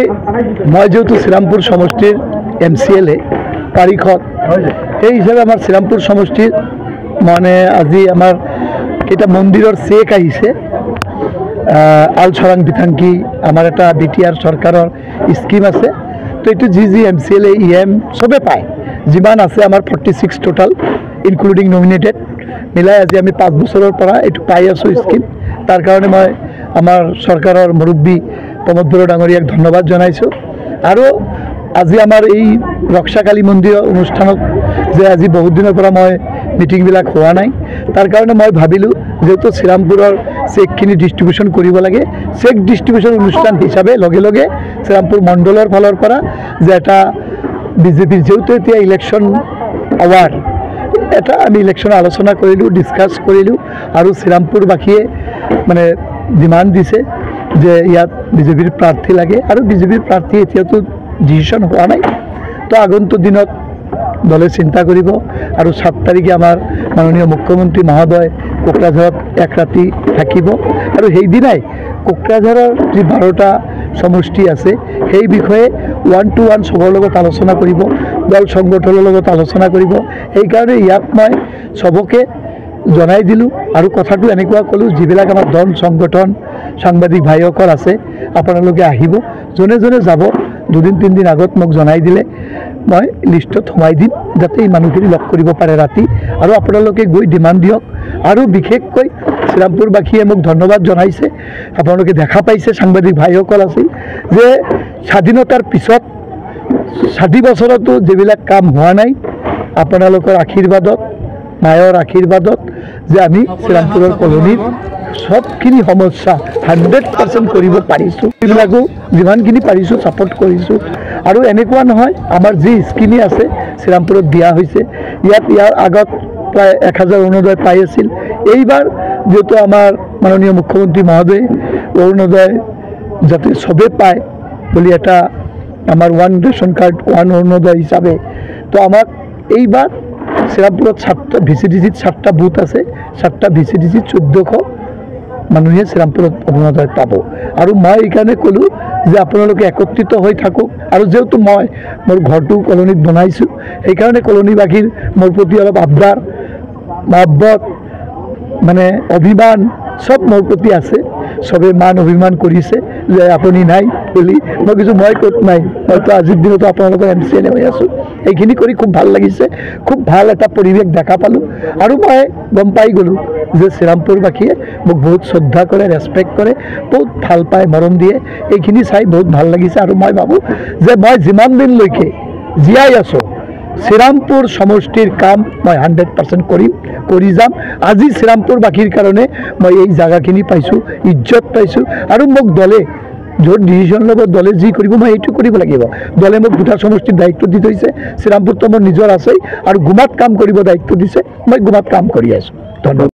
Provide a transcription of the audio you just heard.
मैं जेहेतु श्रीरामपुर समष्टिर MCLA तारीखत সেই হিসাবে আমার শ্রীরামপুর সমষ্টির মানে আজি আমার এটা মন্দিরের চেক আহিছে আলছরাং বিথাঙ্কি আমার একটা BTR সরকারের স্কিম আছে তো এটু জি MCLA EM সবে পায় যিমান আছে আমার 46 টোটাল ইনক্লুডিং নমিনেটেড মিলাই আজি আমি 5 বছরের পৰা এটু পাই আছো স্কিম তার কারণে মই আমার সরকারের মুরব্বী প্রমোদ বড় ডাঙরিয়াক ধন্যবাদ জানাইছো আর আজি আমার এই রক্ষাকালী মন্দির অনুষ্ঠানত যে আজি বহুত দিনের পৰা মই মিটিংবিলাক হোৱা নাই তাৰ কাৰণে মই ভাবিলো যেহেতু শ্ৰীৰামপুৰেৰ চেকখিনি ডিস্ট্ৰিবিউশন কৰিব লাগে চেক ডিস্ট্ৰিবিউশন অনুষ্ঠান হিসাবে লগে লগে শ্ৰীৰামপুৰ মণ্ডলেৰ ফালৰ পৰা যে এটা বিজেপিৰ যেহেতু এতিয়া ইলেকশন আৱাৰ এটা আমি ইলেকশন আলোচনা কৰিলোঁ ডিসকাস কৰিলোঁ আৰু শ্রীরামপুরবাসীয়ে মানে ডিমান্ড দিছে যে ইয়াত বিজেপির প্রার্থী লাগে আর বিজেপির প্রার্থী এতিয়াতো ডিসিশন হওয়া নাই তো আগন্তুক দিনত দলে চিন্তা কৰিব আৰু 7 তাৰিখে আমাৰ মাননীয় মুখ্যমন্ত্ৰী মহোদয় কোকৰাঝাৰত এক ৰাতি থাকিব আৰু সেই দিনাই কোকৰাঝাৰৰ যে 12টা সমষ্টি আছে সেই বিষয়ে 1-to-1 সবৰ লগত আলোচনা কৰিব দল সংগঠনৰ লগত আলোচনা কৰিব এই কাৰণে ইয়াত মই সবকে জনাই দিলোঁ আৰু কথাটো এনেকুৱা ক'লোঁ যিবিলাক আমাৰ দল সংগঠন সাংবাদিক ভাইসকল আছে আপোনালোকে আহিব জনে জনে যাব দুদিন তিনদিন আগত মোক জনাই দিলে মই লিষ্টত সোমাই দিম যাতে এই মানুহখিনি লগ কৰিব পাৰে ৰাতি আৰু আপোনালোকে গৈ ডিমান্ড দিয়ক আৰু বিশেষকৈ শ্রীরামপুরবাসীয়ে মোক ধন্যবাদ জনাইছে আপোনালোকে দেখা পাইছে সাংবাদিক ভাইসকল আছে যে স্বাধীনতাৰ পিছত 60 বছৰতো যেবিলাক কাম হোৱা নাই আপোনালোকৰ আশীৰ্বাদত মায়ৰ আশীৰ্বাদত যে আমি শ্ৰীৰামপুৰেৰ কলোনিৰ সবখিনি সমস্যা 100% কৰিব পাৰিছোঁ এইবিলাকো যিমানখিনি পাৰিছোঁ সাপোৰ্ট কৰিছোঁ আৰু এনেকুৱা নহয় আমাৰ যি স্কিমি আছে শ্ৰীৰামপুৰত দিয়া হৈছে ইয়াৰ আগত প্ৰায় 1000 অৰুণোদয় পাই আছিল এইবাৰ যেহেতু আমাৰ মাননীয় মুখ্যমন্ত্ৰী মহোদয় অৰুণোদয় যাতে সবে পায় বলি এটা আমাৰ 1 ৰেশন কাৰ্ড 1 অৰুণোদয় হিসাবে তো আমাক এইবাৰ শ্ৰীৰামপুৰত 7টা VCDC 7টা বুথ আছে 7টা VCDC 1400 মানুহে শ্ৰীৰামপুৰত অৰুণোদয় পাব আৰু মই এইকাৰণে ক'লো যে আপোনালোকে একত্ৰিত হৈ থাকক আৰু যেহেতু মই মোৰ ঘৰটো কলোনীত বনাইছোঁ সেইকাৰণে কলোনীবাসীৰ মোৰ প্ৰতি অলপ আবদাৰ মহব্বত মানে অভিমান সব মোৰ প্ৰতি আছে সবে মান অভিমান কৰিছে যে আপুনি নাই বুলি মই কিছু মই ক'ত নাই মইতো আজিৰ দিনতো আপোনালোকৰ MCLA হৈ আছোঁ এইখিনি কৰি খুব ভাল লাগিছে খুব ভাল এটা পৰিৱেশ দেখা পালোঁ আৰু মই গম পাই গ'লোঁ যে শ্ৰীৰামপুৰবাসীয়ে মোক বহুত শ্ৰদ্ধা কৰে ৰেসপেক্ট কৰে বহুত ভাল পায় মৰম দিয়ে এইখিনি চাই বহুত ভাল লাগিছে আৰু মই ভাবোঁ যে মই যিমান দিনলৈকে জীয়াই আছোঁ শ্ৰীৰামপুৰ সমষ্টিৰ কাম মই 100% কৰি যাম আজি শ্ৰীৰামপুৰবাসীৰ কাৰণে মই এই জায়গাখিনি পাইছোঁ ইজ্জত পাইছোঁ আৰু মোক দলে য'ত ডিসিশন ল'ব দলে যি কৰিব মই এইটো কৰিব লাগিব দলে মোক 2টা সমষ্টিৰ দায়িত্ব দি থৈছে শ্ৰীৰামপুৰতো মোৰ নিজৰ আছেই আৰু গুমাত কাম কৰিব দায়িত্ব দিছে মই গুমাত কাম কৰি আছোঁ ধন্যবাদ।